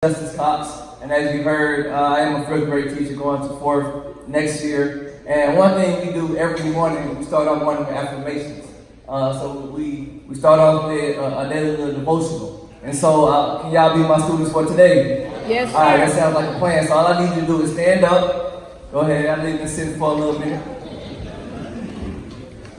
Justus, and as you heard, I am a first grade teacher going to fourth next year. And one thing we do every morning, we start off morning with affirmations. So we start off with a daily little devotional. And so can y'all be my students for today? Yes, sir. All right, that sounds like a plan. So all I need you to do is stand up. Go ahead, I need to sit for a little bit.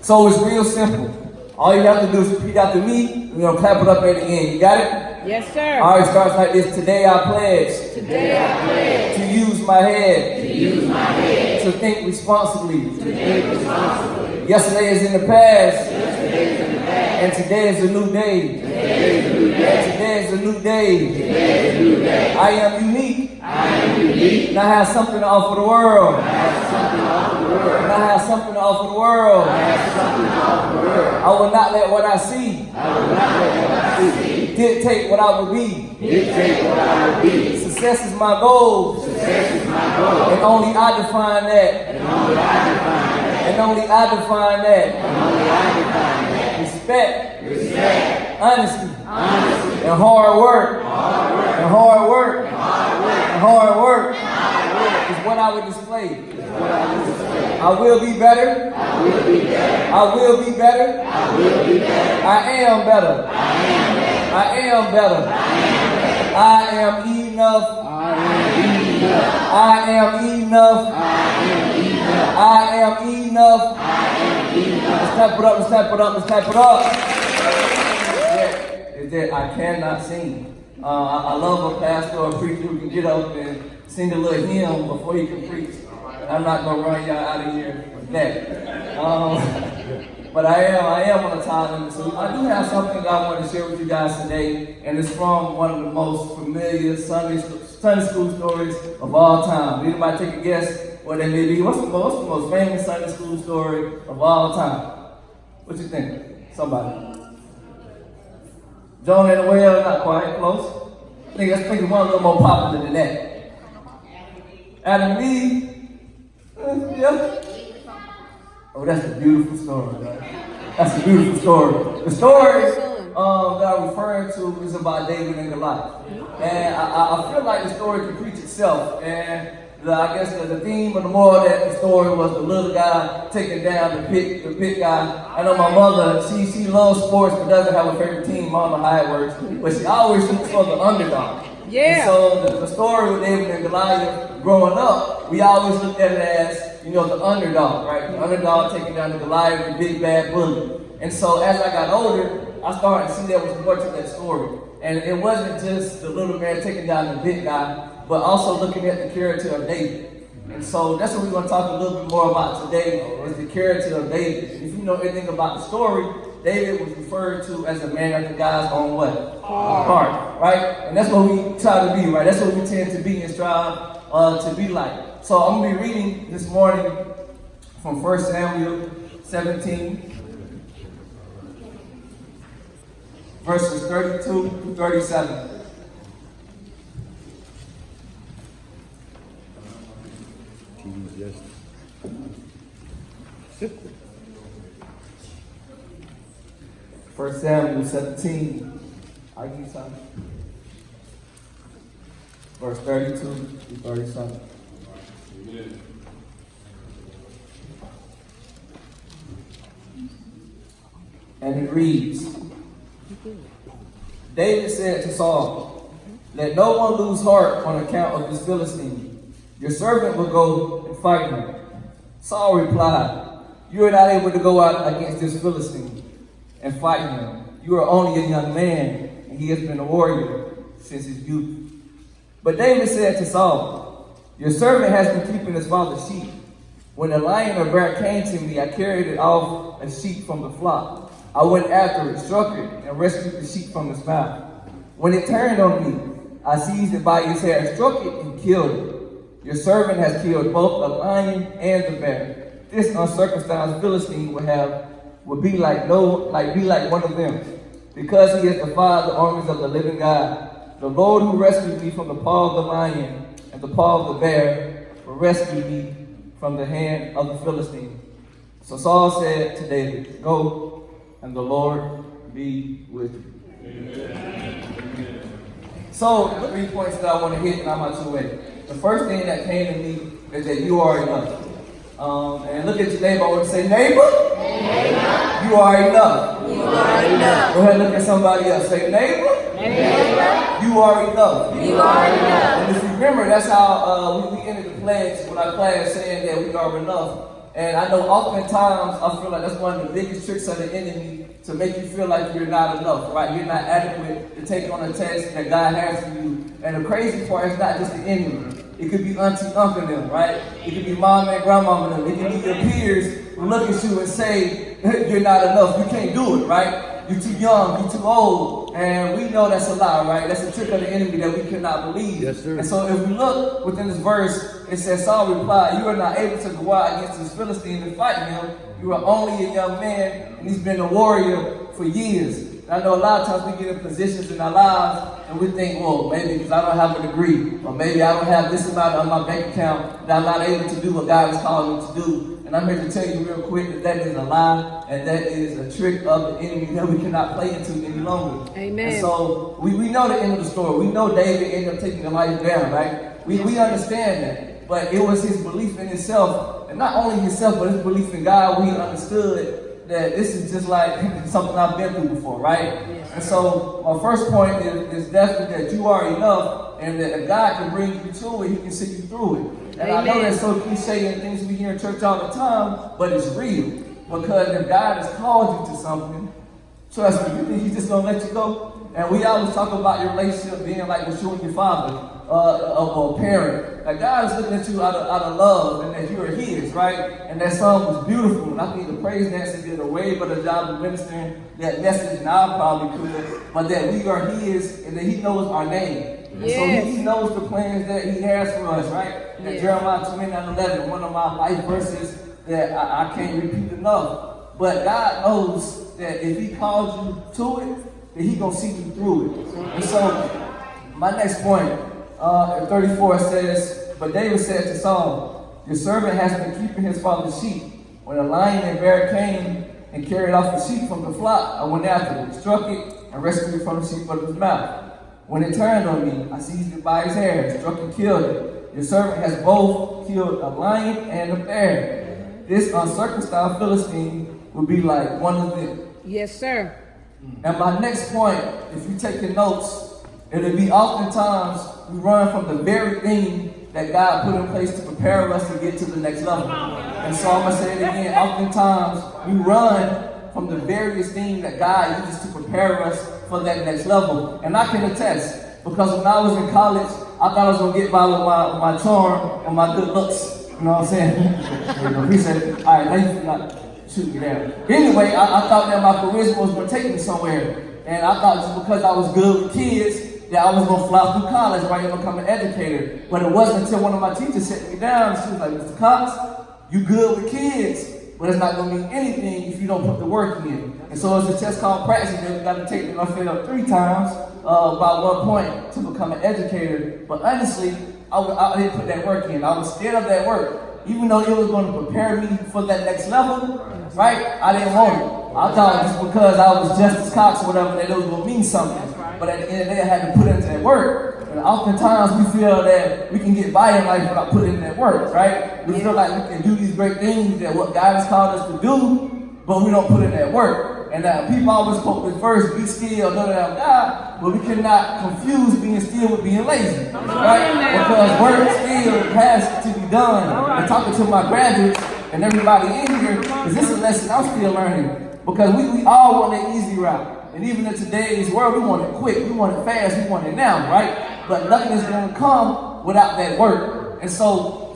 So it's real simple. All you have to do is repeat after me. We're going to clap it up at the end. You got it? Yes, sir. All right, it starts like this. Today I pledge. Today I pledge To use my head. to use my head To think responsibly. to think responsibly. Yesterday is in the past. Yesterday is in the past. And today is a new day. Today is a new And day. today is a new day. Today is a new day. I am unique. I am unique. And I have something to offer the world. I have something to offer the world. And I have something to offer the world. I have something to offer the world. I will not let what I see I will not let what I see dictate what I will be. dictate what I will be. Success is my goal. Success is my goal. And only I define that. And only I define that. And only I define that. And only I define that. Respect. Respect, Honesty. honesty, And hard work. hard work, And hard work. hard work, And hard work hard work is what I would display. is what I will display. I will be better. I will be better. I will be better. I will be better. I am better. I am better. I am better. I am better. I am enough. I am enough. I am enough. I am enough. I am enough. I am enough. Let's clap it up. Let's clap it up. Let's clap it up. Is that I cannot sing. I love a pastor or a preacher who can get up and sing a little hymn before he can preach. I'm not gonna run y'all out of here with that. But I am on a time limit. So I do have something that I want to share with you guys today, and it's from one of the most familiar Sunday school stories of all time. Anybody take a guess what they may be? What's the most famous Sunday school story of all time? What you think? Somebody. Jonah and the whale, not quite close. I think it's one a little more popular than that. Adam and Eve. Yeah. Oh, that's a beautiful story, right? That's a beautiful story. The story that I'm referring to is about David and Goliath. And I feel like the story can preach itself. And I guess the theme of the moral of that story was the little guy taking down the big guy. I know my mother, she loves sports but doesn't have a favorite team. I don't know how it works. But she always looks for the underdog. Yeah. And so the story with David and Goliath growing up, we always looked at it as, the underdog, right? The underdog taking down the Goliath, the big bad bully. And so as I got older, I started to see there was more to that story. And it wasn't just the little man taking down the big guy, but also looking at the character of David. And so that's what we're going to talk a little bit more about today, is the character of David. If you know anything about the story, David was referred to as a man after God's own what? Heart, right? And that's what we try to be, right? That's what we tend to be and strive to be like. So I'm going to be reading this morning from 1 Samuel 17, verses 32 to 37. First Samuel 17, I give you something. Verse 32 to 37. And it reads, David said to Saul, let no one lose heart on account of this Philistine. Your servant will go and fight him. Saul replied, you are not able to go out against this Philistine and fight him. You are only a young man, and he has been a warrior since his youth. But David said to Saul, your servant has been keeping his father's sheep. When a lion or bear came to me, I carried it off a sheep from the flock. I went after it, struck it, and rescued the sheep from its mouth. When it turned on me, I seized it by its hair, struck it, and killed it. Your servant has killed both the lion and the bear. This uncircumcised Philistine would be like one of them, because he has defied the armies of the living God. The Lord who rescued me from the paw of the lion and the paw of the bear will rescue me from the hand of the Philistine. So Saul said to David, go, and the Lord be with you. Amen. So, the 3 points that I want to hit and I'm out your way. The first thing that came to me is that you are enough. And look at your neighbor. I want to say, neighbor, you are enough. You are enough. Go ahead and look at somebody else. Say, neighbor, you are enough. You are enough. And if you remember, that's how we ended the pledge with our class saying that we are enough. And I know oftentimes I feel like that's one of the biggest tricks of the enemy to make you feel like you're not enough, right? You're not adequate to take on a test that God has for you. And the crazy part is not just the enemy. It could be auntie, uncle them, right? It could be mom and grandmama them. It could be your peers who look at you and say, you're not enough. You can't do it, right? You're too young, you're too old. And we know that's a lie, right? That's a trick of the enemy that we cannot believe. Yes, sir. And so if we look within this verse, it says, Saul replied, you are not able to go out against this Philistine and fight him. You are only a young man, and he's been a warrior for years. And I know a lot of times we get in positions in our lives and we think, well, maybe because I don't have a degree, or maybe I don't have this amount on my bank account, that I'm not able to do what God has called me to do. And I'm here to tell you real quick that that is a lie, and that is a trick of the enemy that we cannot play into any longer. Amen. And so we know the end of the story. We know David ended up taking the life down, right? We understand that. But it was his belief in himself, and not only himself, but his belief in God, where he understood that this is just like something I've been through before, right? Yes. And so my first point is definitely that you are enough, and that if God can bring you to it, he can see you through it. And I know that's so cliche and things we hear in church all the time, but it's real. Because if God has called you to something, trust me, you think he's just going to let you go? And we always talk about your relationship being like with you and your father, or a parent. Like God is looking at you out of love, and that you are his, right? And that song was beautiful. And I think the praise dancer did a way better job of ministering that message than I probably could. But that we are his, and that he knows our name. And so he knows the plans that he has for us, right? And Jeremiah 29:11, one of my life verses that I can't repeat enough. But God knows that if he calls you to it, that he gonna see you through it. And so my next point, in 34 says, but David said to Saul, your servant has been keeping his father's sheep. When a lion and bear came and carried off the sheep from the flock, I went after it, struck it, and rescued it from the sheep of his mouth. When it turned on me, I seized it by his hair, struck and killed it. Your servant has both killed a lion and a bear. This uncircumcised Philistine will be like one of them. Yes, sir. And my next point, if you take your notes, it'll be oftentimes we run from the very thing that God put in place to prepare us to get to the next level. And so I'm going to say it again. Oftentimes we run from the various things that God uses to prepare us for that next level. And I can attest, because when I was in college, I thought I was going to get by with my charm and my good looks. You know what I'm saying? Appreciate it. All right, thank you for not shooting me down. Anyway, I thought that my charisma was going to take me somewhere. And I thought just because I was good with kids, that I was going to fly through college, right, and become an educator. But it wasn't until one of my teachers set me down, and she was like, Mr. Cox, you good with kids, but it's not going to mean anything if you don't put the work in. And so it's a test called practice that we got to take, and I failed 3 times by 1 point to become an educator. But honestly, I didn't put that work in. I was scared of that work. Even though it was going to prepare me for that next level, right? I didn't want it. I thought just because I was Justus Cox or whatever, that it was going to mean something. But at the end of the day, I had to put into that work. And oftentimes we feel that we can get by in life without putting in that work, right? We feel like we can do these great things that what God has called us to do, but we don't put in that work. And people always quote this verse, be still, know that I'm God, but we cannot confuse being still with being lazy, right? Because work still has to be done. And talking to my graduates and everybody in here, is this a lesson I'm still learning? Because we all want the easy route. And even in today's world, we want it quick, we want it fast, we want it now, right? But nothing is going to come without that work. And so,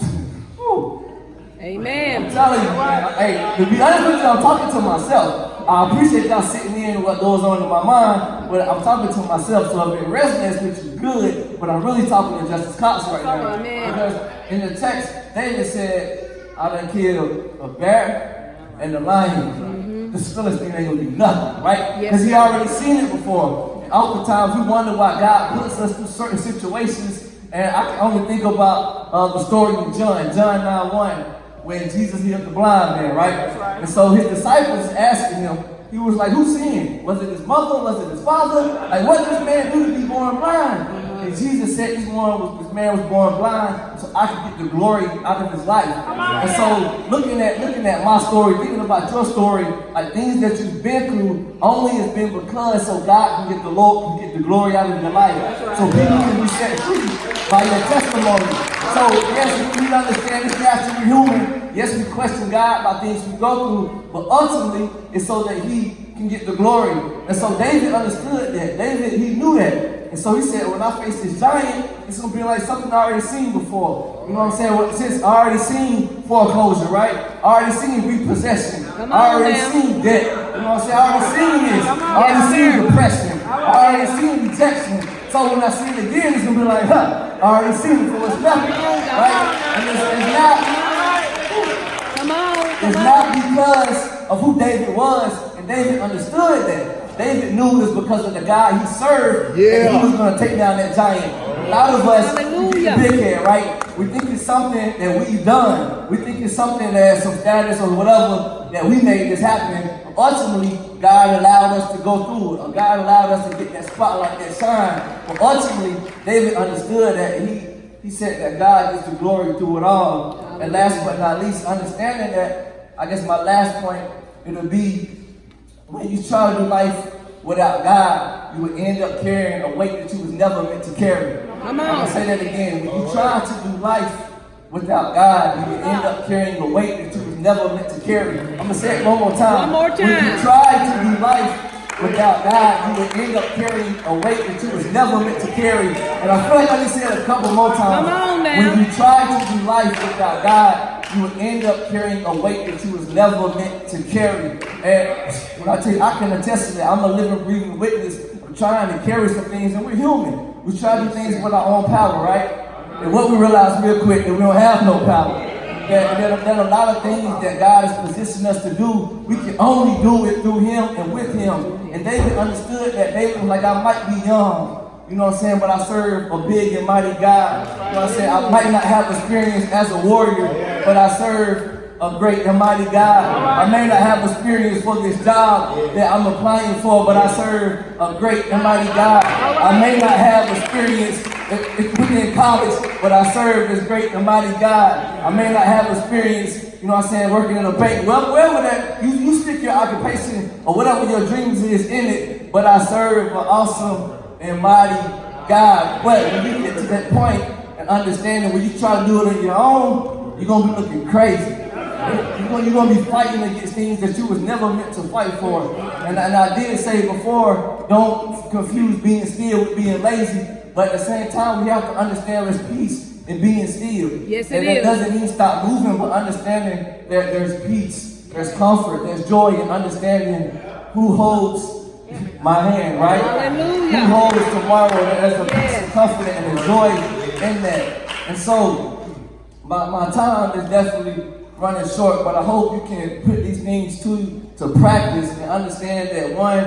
amen. I'm telling you, hey, to be honest with you, I'm talking to myself. I appreciate y'all sitting in what goes on in my mind, but I'm talking to myself. So if it resonates with you, good. But I'm really talking to Justus Cox right now. Because in the text, David said, I done killed a bear and a lion. This Philistine ain't gonna do nothing, right? Because he already seen it before. And oftentimes we wonder why God puts us through certain situations. And I can only think about the story of John 9:1, when Jesus healed the blind man, right? And so his disciples asking him, he was like, who sinned? Was it his mother? Was it his father? Like, what did this man do to be born blind? And Jesus said this man was born blind so I could get the glory out of his life. And so looking at my story, thinking about your story, like things that you've been through, only has been because so God can get the glory out of your life. So people can be set free by your testimony. So yes, we understand this natural human. Yes, we question God about things we go through, but ultimately it's so that He can get the glory. And so David understood that. David, he knew that. And so he said, when I face this giant, it's going to be like something I already seen before. You know what I'm saying? Well, since I already seen foreclosure, right? I already seen repossession. I already seen debt. You know what I'm saying? I already seen this. I already seen depression. I already seen rejection. So when I see it again, it's going to be like, I already seen it for what's left. Right? And it's not because of who David was, and David understood that. David knew it was because of the God he served that he was going to take down that giant. A lot of us, we get big head, right? We think it's something that we've done. We think it's something that's some status or whatever that we made this happen. Ultimately, God allowed us to go through it. Or God allowed us to get that spotlight, that shine. But ultimately, David understood that he said that God gets the glory through it all. And last but not least, understanding that, I guess my last point, it'll be when you try to do life without God, you would end up carrying a weight that you was never meant to carry. I'm going to say that again. When you try to do life without God, you would end up carrying a weight that you was never meant to carry. I'm going to say it one more time. When you try to do life without God, you would end up carrying a weight that you was never meant to carry. And I feel like I just said it a couple more times. When you try to do life without God, you would end up carrying a weight that you was never meant to carry. And when I tell you, I can attest to that. I'm a living, breathing witness of trying to carry some things, and we're human. We try to do things with our own power, right? And what we realize real quick, that we don't have no power. That a lot of things that God has positioned us to do, we can only do it through Him and with Him. And David understood that. David was like, I might be young, you know what I'm saying, but I serve a big and mighty God. You know what I'm saying? I might not have experience as a warrior, but I serve a great and mighty God. I may not have experience for this job that I'm applying for, but I serve a great and mighty God. I may not have experience within college, but I serve this great and mighty God. I may not have experience, you know what I'm saying, working in a bank. Well, wherever that, you stick your occupation or whatever your dreams is in it, but I serve an awesome and mighty God. But when you get to that point and understanding when you try to do it on your own, you're going to be looking crazy. You're going to be fighting against things that you was never meant to fight for. And I did say before, don't confuse being still with being lazy. But at the same time, we have to understand there's peace in being still. Yes, it is. And that doesn't mean stop moving, but understanding that there's peace, there's comfort, there's joy in understanding who holds my hand, right? Hallelujah. Who holds tomorrow. There's a peace and comfort and a joy in that. And so, my time is definitely running short, but I hope you can put these things to practice and understand that, one,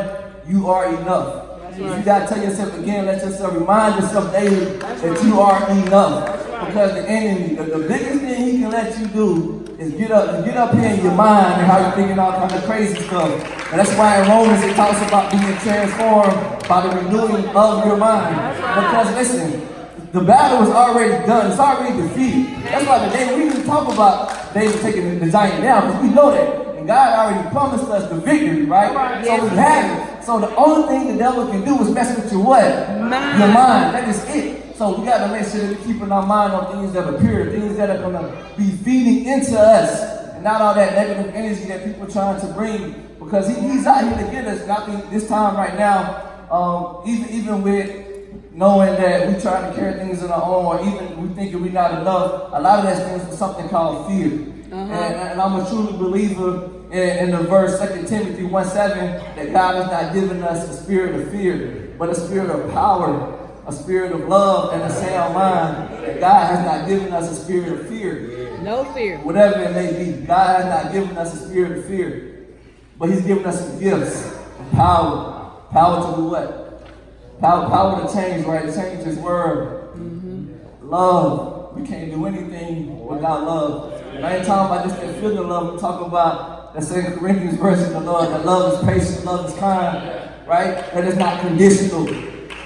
you are enough. You got to tell yourself again, let yourself remind yourself daily that you are enough. Because the enemy, the biggest thing he can let you do is get up here in your mind and how you're thinking all kind of crazy stuff. And that's why in Romans it talks about being transformed by the renewing of your mind. Because listen, the battle is already done. It's already defeated. That's why today we didn't talk about David taking the giant down, because we know that. And God already promised us the victory, right? So we have it. So the only thing the devil can do is mess with your what? Your mind. That is it. So we got to make sure that we're keeping our mind on things that are pure, things that are going to be feeding into us, and not all that negative energy that people are trying to bring. Because he's out here to get us. And I think this time right now, even with knowing that we try to carry things on our own, or even we thinking we're not enough, a lot of that stems from something called fear. And I'm a true believer in the verse 2 Timothy 1:7 that God has not given us a spirit of fear, but a spirit of power, a spirit of love, and a sound mind. That God has not given us a spirit of fear. No fear. Whatever it may be, God has not given us a spirit of fear, but He's given us some gifts of power. Power to do what? Power to change, right? To change His word. Love. We can't do anything without love. And I ain't talking about just that feeling of love. I'm talking about the 2 Corinthians version of love. That love is patient, love is kind, right? That is not conditional.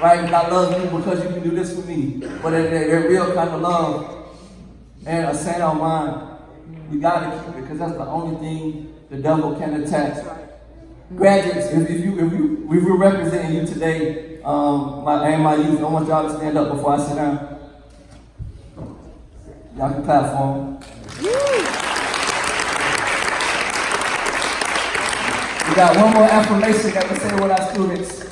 right? And I love you because you can do this for me. But that real kind of love and a sound mind, we gotta keep it because that's the only thing the devil can attack. Graduates, if we're representing you today, my youth, I want y'all to stand up before I sit down. Y'all can clap for them. We got one more affirmation that we say with our students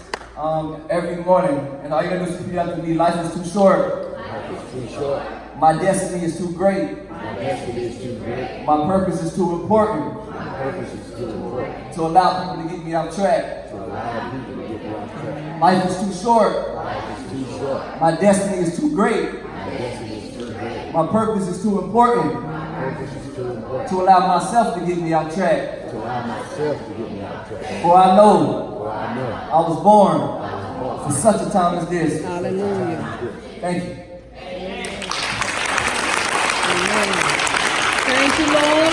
every morning. And all you gotta do is repeat after me. Life is too short. Life is too short. My destiny is too great. My destiny is too great. My purpose is too important My purpose is too important. to allow people to get me off track. To allow people to get me on track. Life is too short. Life is too short. My destiny is too great. My destiny is too great. My purpose is too important My purpose is too important. to allow myself to get me off track. To allow myself to get me on track. For I know For I know I was born I was for such a time as this. Hallelujah. Thank you. Thank you, Lord.